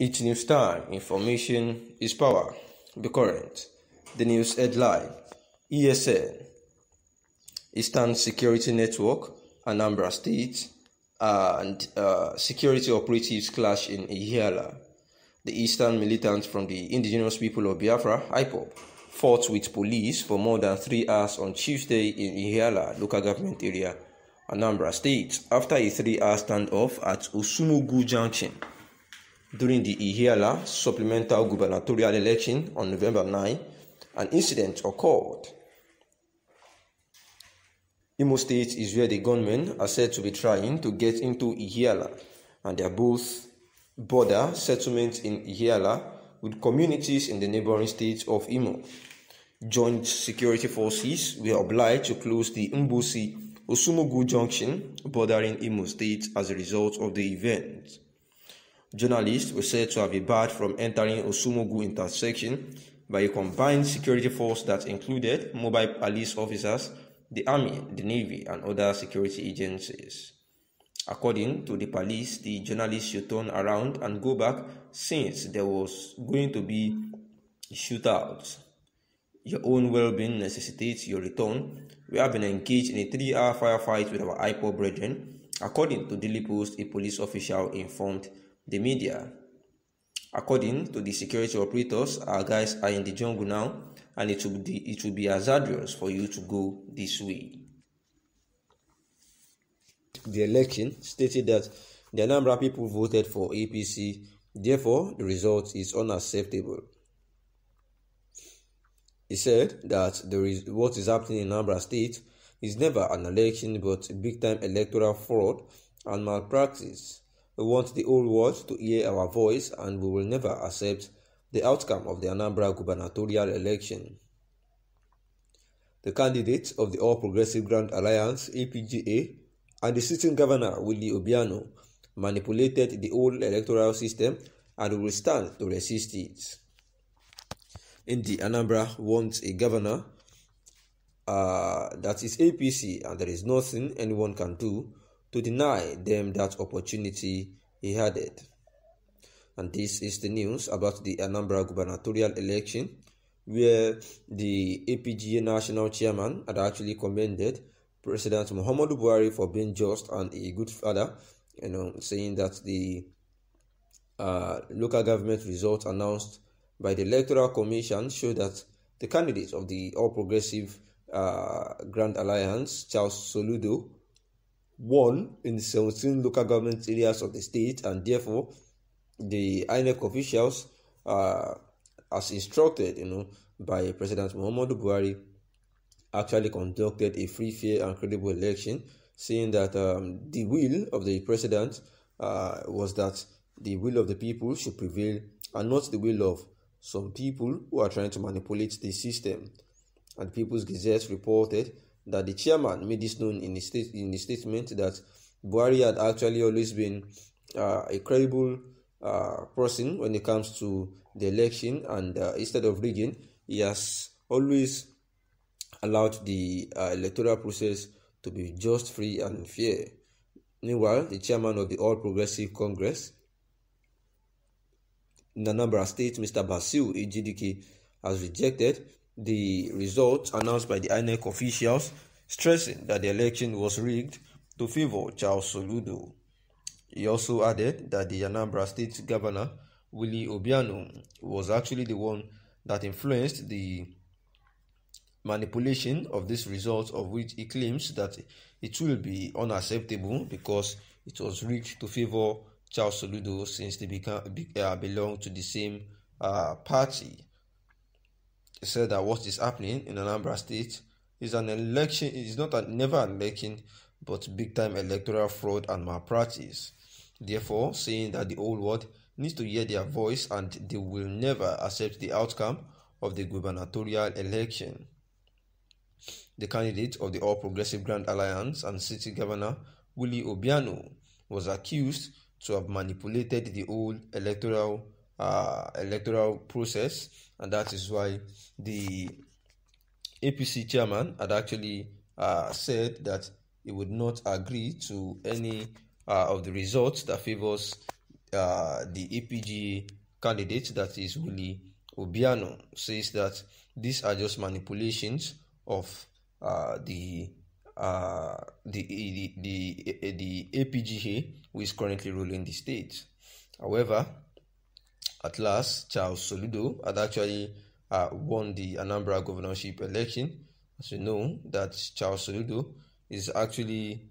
Each news time, information is power. Be current. The news headline: ESN, Eastern Security Network, Anambra State, and security operatives clash in Ihiala. The Eastern militants from the indigenous people of Biafra, Ipob, fought with police for more than 3 hours on Tuesday in Ihiala local government area, Anambra State, after a 3-hour standoff at Osumogu Junction. During the Ihiala supplemental gubernatorial election on November 9, an incident occurred. Imo State is where the gunmen are said to be trying to get into Ihiala, and they are both border settlements in Ihiala with communities in the neighboring states of Imo. Joint security forces were obliged to close the Mbosi-Osumogu junction bordering Imo State as a result of the event. Journalists were said to have been barred from entering Osumogu intersection by a combined security force that included mobile police officers, the army, the navy, and other security agencies. According to the police, the journalists should turn around and go back since there was going to be a shootout. Your own well-being necessitates your return. We have been engaged in a 3-hour firefight with our Ipob brethren, according to Daily Post, a police official informed the media. According to the security operators, our guys are in the jungle now, and it will be hazardous for you to go this way. The election stated that the Anambra people voted for APC, therefore the result is unacceptable. He said that what is happening in Anambra State is never an election but big-time electoral fraud and malpractice. We want the whole world to hear our voice, and we will never accept the outcome of the Anambra gubernatorial election. The candidates of the All Progressive Grand Alliance (APGA) and the sitting governor Willie Obiano manipulated the whole electoral system and will stand to resist it. In the Anambra wants a governor that is APC, and there is nothing anyone can do to deny them that opportunity, he added. And this is the news about the Anambra gubernatorial election, where the APGA national chairman had actually commended President Muhammadu Buhari for being just and a good father, saying that the local government results announced by the Electoral Commission show that the candidate of the All Progressive Grand Alliance, Charles Soludo, won in 17 local government areas of the state, and therefore the INEC officials, as instructed by President Muhammadu Buhari, actually conducted a free, fair and credible election, saying that the will of the president was that the will of the people should prevail and not the will of some people who are trying to manipulate the system. And People's Gazette reported that the chairman made this known in his statement that Buhari had actually always been a credible person when it comes to the election, and instead of rigging, he has always allowed the electoral process to be just, free and fair. Meanwhile, the chairman of the All Progressive Congress in Anambra State, Mr. Basil Ejidike, has rejected the results announced by the INEC officials, stressing that the election was rigged to favor Charles Soludo. He also added that the Anambra State Governor, Willie Obiano, was actually the one that influenced the manipulation of this result, of which he claims that it will be unacceptable because it was rigged to favor Charles Soludo, since they belong to the same party. He said that what is happening in Anambra State is an election. It is never an election, but big-time electoral fraud and malpractice. Therefore, saying that the whole world needs to hear their voice, and they will never accept the outcome of the gubernatorial election. The candidate of the All Progressive Grand Alliance and City Governor Willie Obiano was accused to have manipulated the whole electoral process, and that is why the APC chairman had actually said that he would not agree to any of the results that favors the APG candidate, that is Willie Obiano, says that these are just manipulations of the APGA, who is currently ruling the state. However, at last, Charles Soludo had actually won the Anambra governorship election. As you know, that Charles Soludo is actually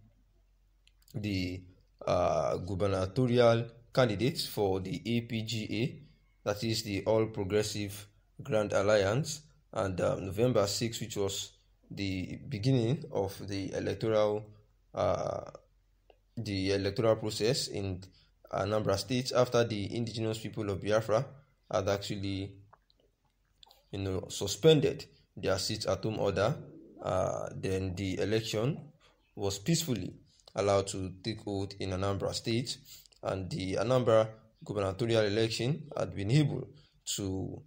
the gubernatorial candidate for the APGA, that is the All Progressive Grand Alliance, and November 6, which was the beginning of the electoral process in Anambra State, after the indigenous people of Biafra had actually, suspended their sit-at-home order. Then the election was peacefully allowed to take hold in Anambra State, and the Anambra gubernatorial election had been able to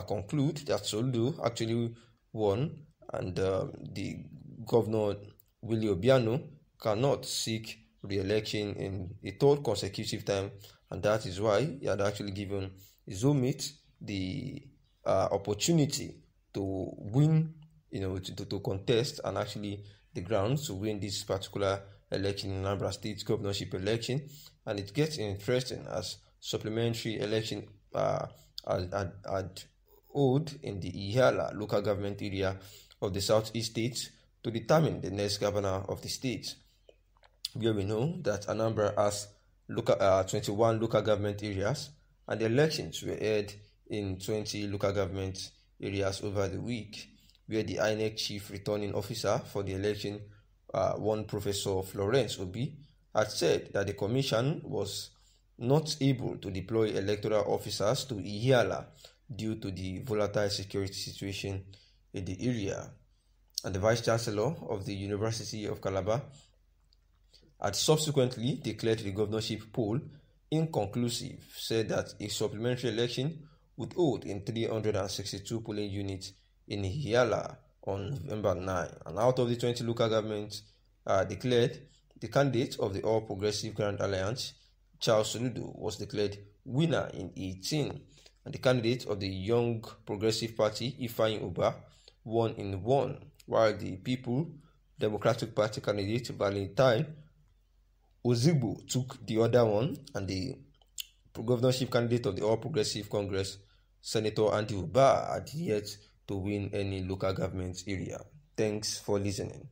conclude that Soludo actually won, and the governor Willie Obiano cannot seek re-election in a third consecutive time, and that is why he had actually given his own mate the opportunity to win, to contest, and actually the grounds to win this particular election in Anambra State governorship election. And it gets interesting as supplementary election had held in the Ihiala local government area of the southeast states to determine the next governor of the state, where we know that Anambra has 21 local government areas, and the elections were held in 20 local government areas over the week, where the INEC chief returning officer for the election, one Professor Florence Obi, had said that the commission was not able to deploy electoral officers to Ihiala due to the volatile security situation in the area. And the Vice Chancellor of the University of Calabar had subsequently declared the governorship poll inconclusive, said that a supplementary election would hold in 362 polling units in Ihiala on November 9. And out of the 20 local governments declared, the candidate of the All Progressive Grand Alliance, Charles Soludo, was declared winner in 18, and the candidate of the Young Progressive Party, Ifeanyi Ubah, won in 1, while the People Democratic Party candidate, Valentine Ozigbo, took the other one, and the governorship candidate of the All Progressive Congress, Senator Andy Ubah, had yet to win any local government area. Thanks for listening.